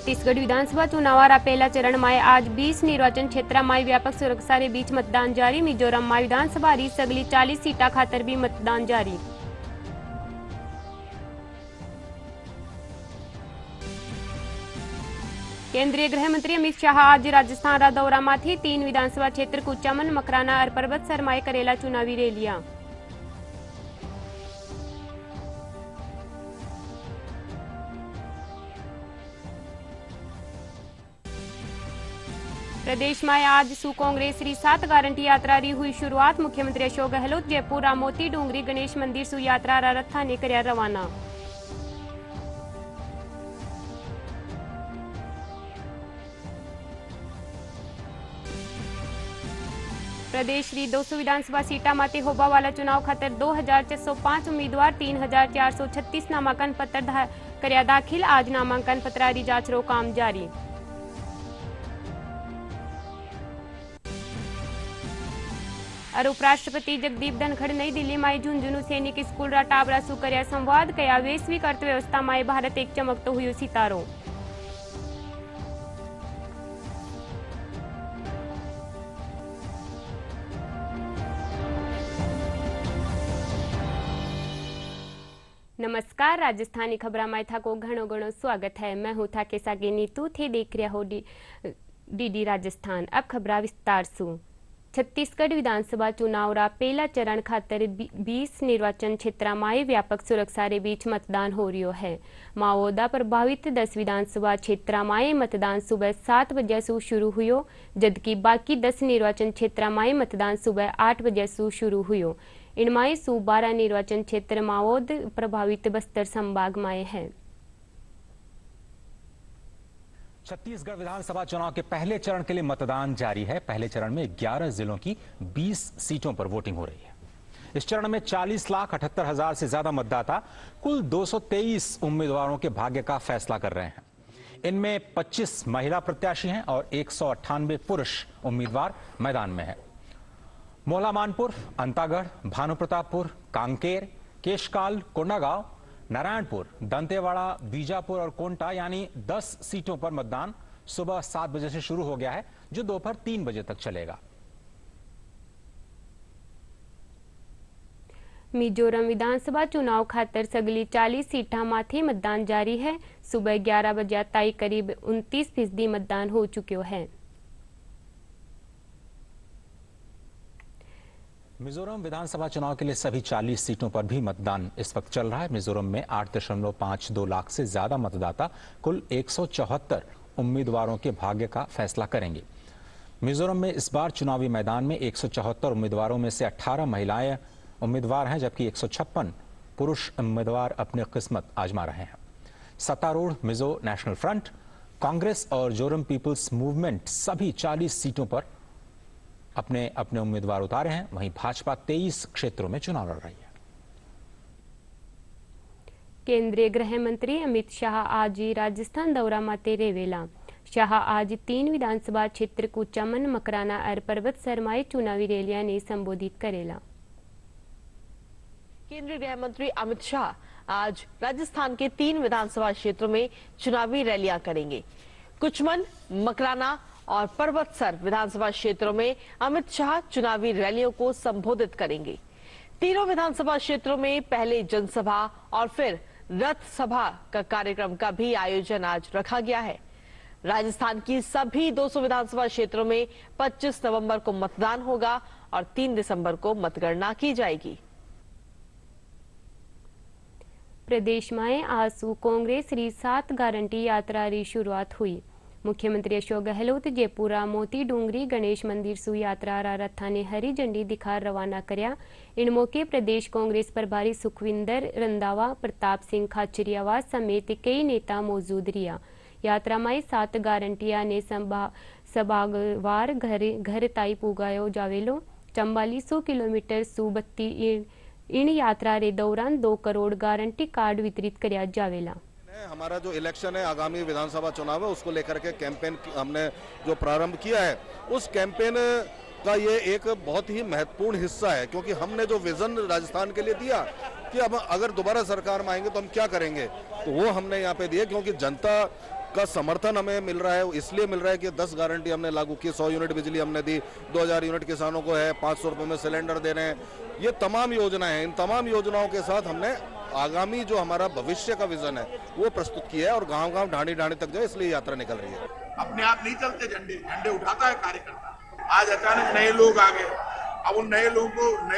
छत्तीसगढ़ विधानसभा चुनावारा पहला चरण में आज 20 निर्वाचन क्षेत्र में व्यापक सुरक्षा रे बीच मतदान जारी। मिजोरम में विधानसभा री सगली 40 सीटा खातर भी मतदान जारी। केंद्रीय गृह मंत्री अमित शाह आज राजस्थान रा दौरा में 3 विधानसभा क्षेत्र कुचामन, मकराना और परबतसर में करेला चुनावी रैलियां। प्रदेश में आज सु कांग्रेस री 7 गारंटी यात्रा री हुई शुरुआत। मुख्यमंत्री अशोक गहलोत जयपुर मोती डूंगरी गणेश मंदिर सु यात्रा रा रथा ने करया रवाना। प्रदेश री 200 विधानसभा सीटा माते होबा वाला चुनाव खातर 2605 उम्मीदवार 3436 नामांकन पत्र करया दाखिल। आज नामांकन पत्र री जांच रो काम जारी। और उपराष्ट्रपति जगदीप धनखड़ नई दिल्ली में झुंझुनू सैनिक स्कूल रा टाबरा सु करया संवाद। कया वैश्विक अर्थव्यवस्था में भारत एक चमकतो हुयो सितारो। नमस्कार, राजस्थानी खबरा में था को घणो घणो स्वागत है। मैं हूं था के सागे नीतू थे देख रहा हो डीडी राजस्थान। अब खबरा विस्तार सु। छत्तीसगढ़ विधानसभा चुनाव रा पहला चरण खातर 20 निर्वाचन क्षेत्र में व्यापक सुरक्षा रे बीच मतदान हो रियो है। माओवादा प्रभावित 10 विधानसभा क्षेत्र में मतदान सुबह 7 बजे से शुरू हुयो, जबकि बाकी 10 निर्वाचन क्षेत्र में मतदान सुबह 8 बजे से शुरू हुयो। इनमें सु 12 निर्वाचन क्षेत्र माओवाद प्रभावित बस्तर संभाग में है। छत्तीसगढ़ विधानसभा चुनाव के पहले चरण के लिए मतदान जारी है। पहले चरण में 11 जिलों की 20 सीटों पर वोटिंग हो रही है। इस चरण में 40,78,000 से ज्यादा मतदाता कुल 223 उम्मीदवारों के भाग्य का फैसला कर रहे हैं। इनमें 25 महिला प्रत्याशी हैं और 198 पुरुष उम्मीदवार मैदान में हैं। मोहला मानपुर, अंतागढ़, भानुप्रतापपुर, कांकेर, केशकाल, कोंडागांव, नारायणपुर, दंतेवाड़ा, बीजापुर और कोंटा यानी 10 सीटों पर मतदान सुबह 7 बजे से शुरू हो गया है, जो दोपहर 3 बजे तक चलेगा। मिजोरम विधानसभा चुनाव खातर सगली 40 सीटा माथे मतदान जारी है। सुबह 11 बजे तक करीब 29% मतदान हो चुक्यो है। मिजोरम विधानसभा चुनाव के लिए सभी 40 सीटों पर भी मतदान इस वक्त चल रहा है। मिजोरम में 8.52 लाख से ज्यादा मतदाता कुल 174 उम्मीदवारों के भाग्य का फैसला करेंगे। मिजोरम में इस बार चुनावी मैदान में 174 उम्मीदवारों में से 18 महिलाएं उम्मीदवार हैं, जबकि 156 पुरुष उम्मीदवार अपनी किस्मत आजमा रहे हैं। सत्तारूढ़ मिजो नेशनल फ्रंट, कांग्रेस और जोरम पीपुल्स मूवमेंट सभी 40 सीटों पर अपने अपने उम्मीदवार उतारे हैं। वहीं भाजपा 23 क्षेत्रों में चुनाव लड़ रही है। केंद्रीय गृह मंत्री अमित शाह आज राजस्थान दौरा माते रेवेला। शाह आज 3 विधानसभा क्षेत्र कुचामन, मकराना और परबतसर में चुनावी रैलियां ने संबोधित करेला। केंद्रीय गृह मंत्री अमित शाह आज राजस्थान के 3 विधानसभा क्षेत्रों में चुनावी रैलियां करेंगे। कुचमन, मकराना और परबतसर विधानसभा क्षेत्रों में अमित शाह चुनावी रैलियों को संबोधित करेंगे। तीनों विधानसभा क्षेत्रों में पहले जनसभा और फिर रथ सभा का कार्यक्रम का भी आयोजन आज रखा गया है। राजस्थान की सभी 200 विधानसभा क्षेत्रों में 25 नवंबर को मतदान होगा और 3 दिसंबर को मतगणना की जाएगी। प्रदेश में आज सु कांग्रेस री 7 गारंटी यात्रा री शुरुआत हुई। मुख्यमंत्री अशोक गहलोत जयपुर मोती डूंगरी गणेश मंदिर सु यात्रा रा रथा ने हरी झंडी दिखा रवाना करया। इन मौके प्रदेश कांग्रेस प्रभारी सुखविंदर रंधावा, प्रताप सिंह खाचरियावास समेत कई नेता मौजूद रिया। यात्रा में 7 गारंटिया ने सभागवार घर ताई पुगायो जावेलो। 4400 किलोमीटर सु 32 इन यात्रा रे दौरान 2 करोड़ गारंटी कार्ड वितरित करया जावेला। हमारा जो इलेक्शन है, आगामी विधानसभा चुनाव है, उसको लेकर के कैंपेन हमने जो प्रारंभ किया है, उस कैंपेन का ये एक बहुत ही महत्वपूर्ण हिस्सा है, क्योंकि हमने जो विजन राजस्थान के लिए दिया कि अब अगर दोबारा सरकार में आएंगे तो हम क्या करेंगे, तो वो हमने यहाँ पे दिया, क्योंकि जनता का समर्थन हमें मिल रहा है, इसलिए मिल रहा है कि 10 गारंटी हमने लागू की, 100 यूनिट बिजली हमने दी, 2000 यूनिट किसानों को है, 500 रुपये में सिलेंडर दे रहे हैं। ये तमाम योजनाएं हैं। इन तमाम योजनाओं के साथ हमने आगामी जो हमारा भविष्य का विजन है वो प्रस्तुत किया है और गांव-गांव ढाणी-ढाणी तक जाए, इसलिए यात्रा निकल रही है। अपने आप नहीं चलते झंडे उठाता है कार्यकर्ता। आज अचानक नए लोग आ गए, अब उन नए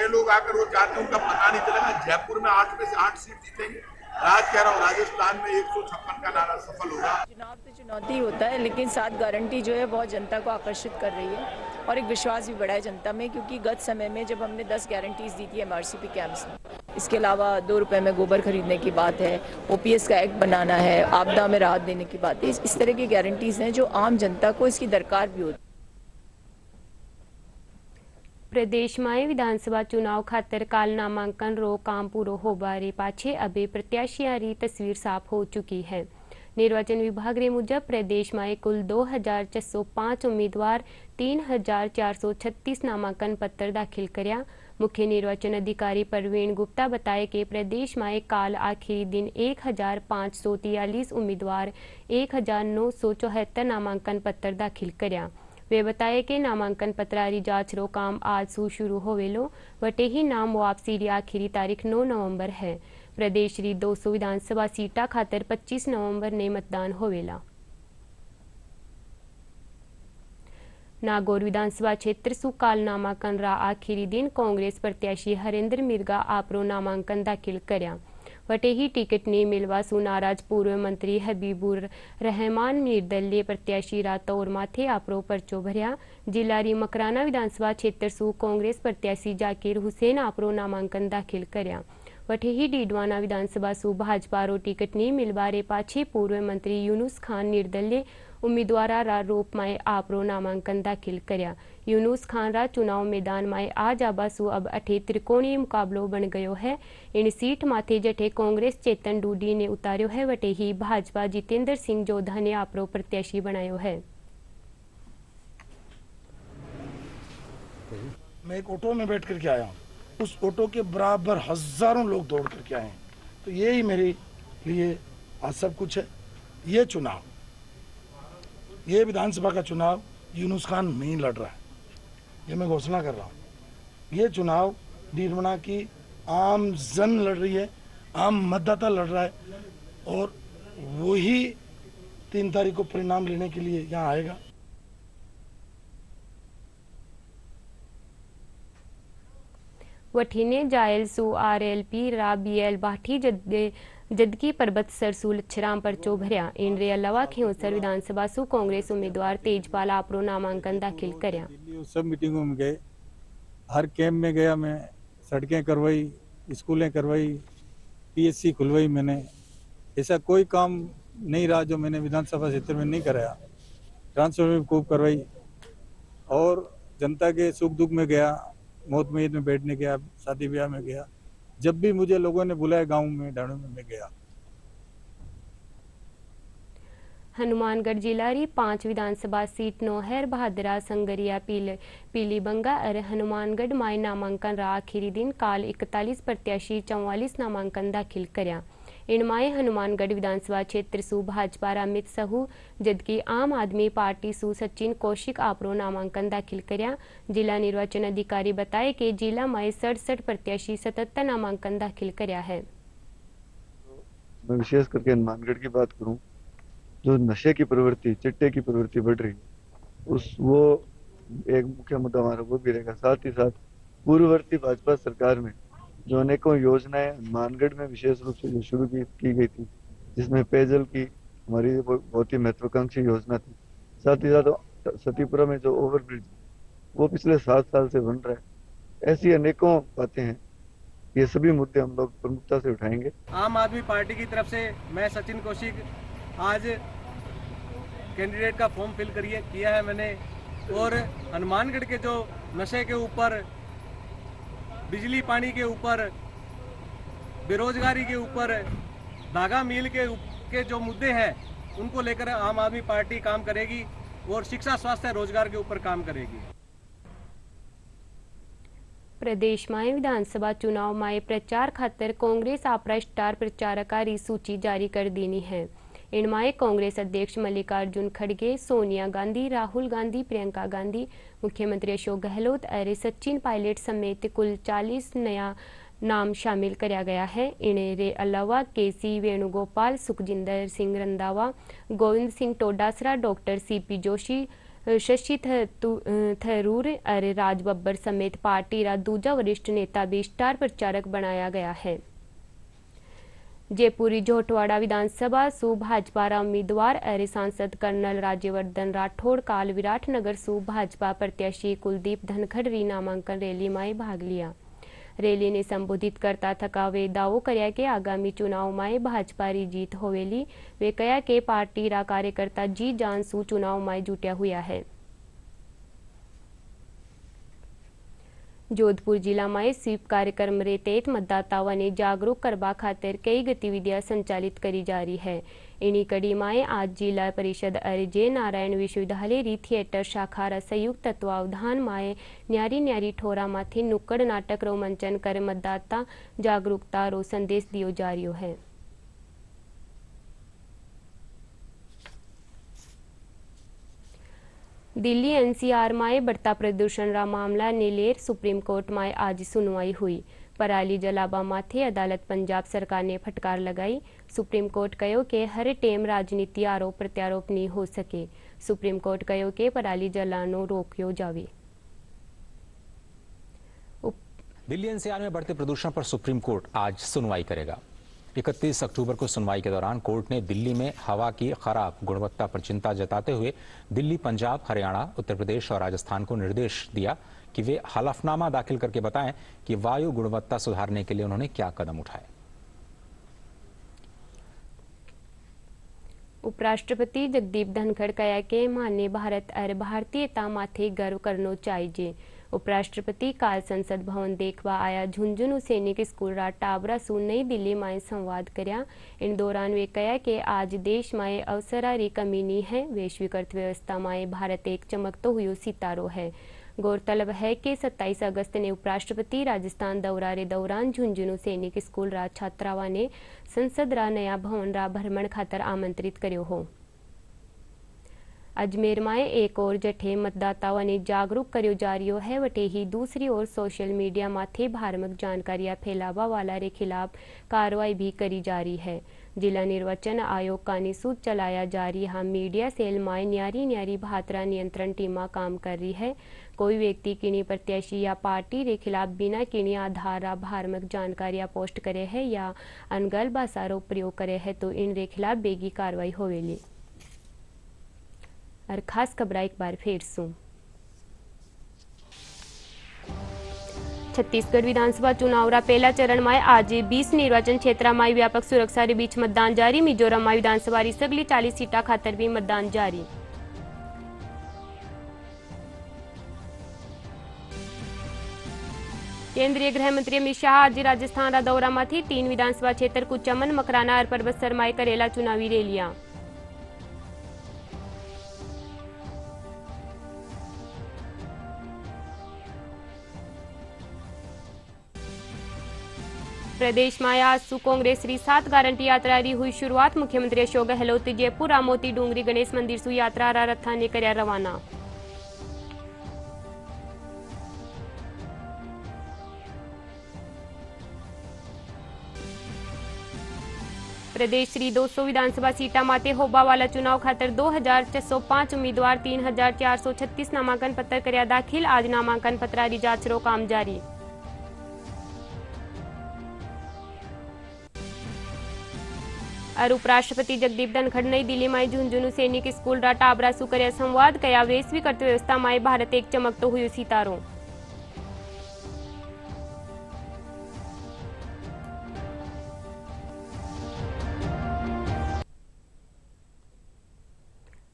लोग आकर वो चाहते हैं उनका पता नहीं चलेगा। जयपुर में 8 में से 8 सीट जीतेंगे। आज कह रहा हूँ राजस्थान में 156 का नारा सफल होगा। चुनाव तो चुनौती होता है, लेकिन 7 गारंटी जो है बहुत जनता को आकर्षित कर रही है और एक विश्वास भी बढ़ा है जनता में, क्योंकि गत समय में जब हमने 10 गारंटीज दी थी MRCP कैंप्स में, इसके अलावा 2 रुपए में गोबर खरीदने की बात है, OPS का एक्ट बनाना है, आपदा में राहत देने की बात है, इस तरह की गारंटीज हैं जो आम जनता को इसकी दरकार भी होती है। प्रदेशમાં વિધાનસભા ચુનાવ ખાતર કાલ નામાંકન રો કામ પૂરો હોવારે પાછે અબે પ્રત્યાશીયારી તસવીર સાફ हो चुकी है। निर्वाचन विभाग रे मुजब प्रदेश में कुल 2605 उम्मीदवार 3436 नामांकन पत्र दाखिल कर्या। मुख्य निर्वाचन अधिकारी प्रवीण गुप्ता बताए कि प्रदेश में काल आखिरी दिन 1543 उम्मीदवार 1974 नामांकन पत्र दाखिल कर्या। वे बताए कि नामांकन पत्रारी जांच रो काम आज से शुरू होवेलो, वटे ही नाम वापसी री आखिरी तारीख 9 नवंबर है। प्रदेश री 200 विधानसभा सीटा खातर 25 नवंबर ने मतदान होवेला। नागौर विधानसभा क्षेत्र सु काल नामांकन रा आखिरी दिन कांग्रेस प्रत्याशी हरेंद्र मिर्गा आपरो नामांकन दाखिल कर्या। वटे ही टिकट ने मिलवा सु नाराज पूर्व मंत्री हबीबुर रहमान निर्दलीय प्रत्याशी रातौर माथे आपरो पर्चो भरया। जिला री मकराना विधानसभा क्षेत्र सु कांग्रेस प्रत्याशी जाकिर हुसैन आपरो नामांकन दाखिल कर्या। वटे ही डीडवाना विधानसभा सु भाजपा रो टिकट ने मिलवा रे पाछे पूर्व मंत्री यूनुस खान निर्दलीय उम्मीदवारा रा रूप में आपरो नामांकन दाखिल कर्या। यूनुस खान रा चुनाव मैदान में आज आबासु अब अठे त्रिकोणीय मुकाबलो बन गयो है। इन सीट माथे जठे कांग्रेस चेतन डूडी ने उतार्यो है, वटे ही भाजपा जितेंद्र सिंह जोधा ने आपरो प्रत्याशी बनायो है। मैं एक ऑटो में बैठ करके आया हूँ, उस ऑटो के बराबर हजारों लोग दौड़ करके आए हैं, तो यही मेरे लिए आज सब कुछ है। ये चुनाव, ये विधानसभा का चुनाव यूनुस खान नहीं लड़ रहा है, ये मैं घोषणा कर रहा हूँ। ये चुनाव डीडवाना की आम जन लड़ रही है, आम मतदाता लड़ रहा है, और वही 3 तारीख को परिणाम लेने के लिए यहाँ आएगा। वठीने जायल सु RLP रा BL बाठी जदकी परबत सरसू लच्छराम परचो भरया। इनरे अलावा खियोसर विधानसभा सु कांग्रेस उम्मीदवार तेजपाल आपरो नामांकन दाखिल कर्या। सब मीटिंगों में गए, हर कैंप में गया मैं, सड़कें करवाई, स्कूलें करवाई, PSC खुलवाई मैंने। ऐसा कोई काम नहीं रहा जो मैंने विधानसभा क्षेत्र में नहीं कराया। ट्रांसफर भी खूब करवाई और जनता के सुख दुख में गया, मौत मैयत में बैठने गया, शादी ब्याह में गया। जब भी मुझे लोगों ने बुलाया गांव में, ढाणों में मैं गया। हनुमानगढ़ जिला री 5 विधानसभा सीट नौहर बहादरा संगरिया पीलीबंगा और हनुमानगढ़ माय नामांकन रा आखिरी दिन काल 41 प्रत्याशी 44 नामांकन दाखिल कर्या। इनमाय हनुमानगढ़ विधानसभा क्षेत्र सु भाजपा अमित सहू जबकि आम आदमी पार्टी सु सचिन कौशिक आपरो नामांकन दाखिल कर्या। जिला निर्वाचन अधिकारी बताए कि जिला में 67 प्रत्याशी 77 नामांकन दाखिल कर्या है। मैं विशेष करके हनुमानगढ़ की बात करूं, जो नशे की प्रवृत्ति, चिट्टे की प्रवृत्ति बढ़ रही है, वो एक मुख्य मुद्दा हमारा वो भी रहेगा। साथ ही साथ पूर्ववर्ती भाजपा सरकार में जो अनेकों योजनाएं हनुमानगढ़ में विशेष रूप से जो शुरू की गई थी, जिसमें पेयजल की हमारी बहुत ही महत्वाकांक्षी योजना थी। साथ ही साथ सतीपुरा में जो ओवरब्रिज वो पिछले 7 साल से बन रहा है। ऐसी अनेकों बातें हैं, ये सभी मुद्दे हम लोग प्रमुखता से उठाएंगे। आम आदमी पार्टी की तरफ से मैं सचिन कौशिक आज कैंडिडेट का फॉर्म फिल किया है मैंने, और हनुमानगढ़ के जो नशे के ऊपर, बिजली पानी के ऊपर, बेरोजगारी के ऊपर, धागा मिल के जो मुद्दे हैं उनको लेकर आम आदमी पार्टी काम करेगी और शिक्षा, स्वास्थ्य, रोजगार के ऊपर काम करेगी। प्रदेश में विधानसभा चुनाव में प्रचार खातर कांग्रेस आपरा स्टार प्रचारका री सूची जारी कर देनी है। इनमाए कांग्रेस अध्यक्ष मल्लिकार्जुन खड़गे, सोनिया गांधी, राहुल गांधी, प्रियंका गांधी, मुख्यमंत्री अशोक गहलोत और सचिन पायलट समेत कुल 40 नया नाम शामिल कराया गया है। इन्हें रे अलावा केसी वेणुगोपाल, सुखजिंदर सिंह रंधावा, गोविंद सिंह टोडासरा, डॉक्टर सीपी जोशी, शशि थरूर और राज बब्बर समेत पार्टी का दूजा वरिष्ठ नेता भी स्टार प्रचारक बनाया गया है। जयपुरी झोटवाड़ा विधानसभा सू भाजपा उम्मीदवार और सांसद कर्नल राज्यवर्धन राठौड़ काल विराटनगर सू भाजपा प्रत्याशी कुलदीप धनखड़ री नामांकन रैली में भाग लिया। रैली ने संबोधित करता थका वे दावो करया कि आगामी चुनाव में भाजपा री जीत होवेली। वे कहा कि पार्टी रा कार्यकर्ता जी जान सू चुनाव में जुट्या हुआ है। जोधपुर जिला में स्वीप कार्यक्रम रे तहत मतदाताओं ने जागरूक करवा खातिर कई गतिविधियां संचालित करी जा रही है। इन्हीं कड़ी में आज जिला परिषद और जय नारायण विश्वविद्यालय री थिएटर शाखा रा संयुक्त तत्वावधान में न्यारी न्यारी ठोरा माथे नुक्कड़ नाटक रो मंचन कर मतदाता जागरूकता रो संदेश दियो जा रही है। दिल्ली एनसीआर में बढ़ता प्रदूषण रा मामला ने लेर सुप्रीम कोर्ट में आज सुनवाई हुई। पराली जलाबा माथे अदालत पंजाब सरकार ने फटकार लगाई। सुप्रीम कोर्ट कहो कि हर टेम राजनीति आरोप प्रत्यारोप नहीं हो सके। सुप्रीम कोर्ट कहो कि पराली जलानो रोक्यो जावे। दिल्ली एनसीआर में बढ़ते प्रदूषण पर सुप्रीम कोर्ट आज सुनवाई करेगा। 31 अक्टूबर को सुनवाई के दौरान कोर्ट ने दिल्ली में हवा की खराब गुणवत्ता पर चिंता जताते हुए दिल्ली, पंजाब, हरियाणा, उत्तर प्रदेश और राजस्थान को निर्देश दिया कि वे हलफनामा दाखिल करके बताएं कि वायु गुणवत्ता सुधारने के लिए उन्होंने क्या कदम उठाए। उपराष्ट्रपति जगदीप धनखड़ कहा कि माने भारत और भारतीयता माथे गर्व करनो चाहिए। उपराष्ट्रपति काल संसद भवन देखवा आया झुंझुनू सैनिक स्कूल रा टाबरा सू नई दिल्ली में संवाद करया। इन दौरान वे कहा कि आज देश में अवसरा री कमी नहीं है। वैश्विक अर्थव्यवस्था में भारत एक चमकतो हुयो सितारो है। गौरतलब है कि 27 अगस्त ने उपराष्ट्रपति राजस्थान दौरा रे दौरान झुंझुनू सैनिक स्कूल रा छात्रावा ने संसद रा नया भवन रा भ्रमण खातर आमंत्रित कर्यो हो। अजमेर में एक और जठे मतदाताओं ने जागरूक कर्यो जा रही है। वटे ही दूसरी ओर सोशल मीडिया माथे भ्रामक जानकारियां फैलावा वाला रे खिलाफ कार्रवाई भी करी जा रही है। जिला निर्वाचन आयोग का निसूद चलाया जा रही है मीडिया सेल में न्यारी न्यारी भात्रा नियंत्रण टीमा काम कर रही है। कोई व्यक्ति किन्हीं प्रत्याशी या पार्टी रे खिलाफ बिना किन्हीं आधार भ्रामक जानकारियां पोस्ट करे है या अनगल भाषा रो प्रयोग करे है तो इन रे खिलाफ बेगी कार्रवाई होवेली। और खास खबर एक बार फिर सुन। छत्तीसगढ़ विधानसभा चुनाव रा पहला चरण में आज 20 निर्वाचन क्षेत्र में व्यापक सुरक्षा रे बीच मतदान जारी। मिजोरम में विधानसभा री सगली 40 सीटा खातर भी मतदान जारी। केंद्रीय गृह मंत्री अमित शाह आज राजस्थान रा दौरा में थी। 3 विधानसभा क्षेत्र कुचामन, मकराना और परबतसर में करेला चुनावी रैलियां। प्रदेश में आज सू कांग्रेस री 7 गारंटी यात्रा री हुई शुरुआत। मुख्यमंत्री अशोक गहलोत जयपुर रामोती डूंगरी गणेश मंदिर सू यात्रा रा रथा ने कर्या रवाना। प्रदेश री 200 विधानसभा सीटा माते होबा वाला चुनाव खातर 2605 उम्मीदवार 3436 नामांकन पत्र कर्या दाखिल। आज नामांकन पत्रा री जांच रो काम जारी। और उपराष्ट्रपति जगदीप धनखड़ नई दिल्ली में झुंझुनू सैनिक स्कूल रा टाबरा सू कर्या संवाद। कया वैश्विक अर्थव्यवस्था में भारत एक चमकतो हुयो सितारो।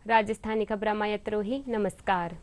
राजस्थानी खबरा में यत्रो ही। नमस्कार।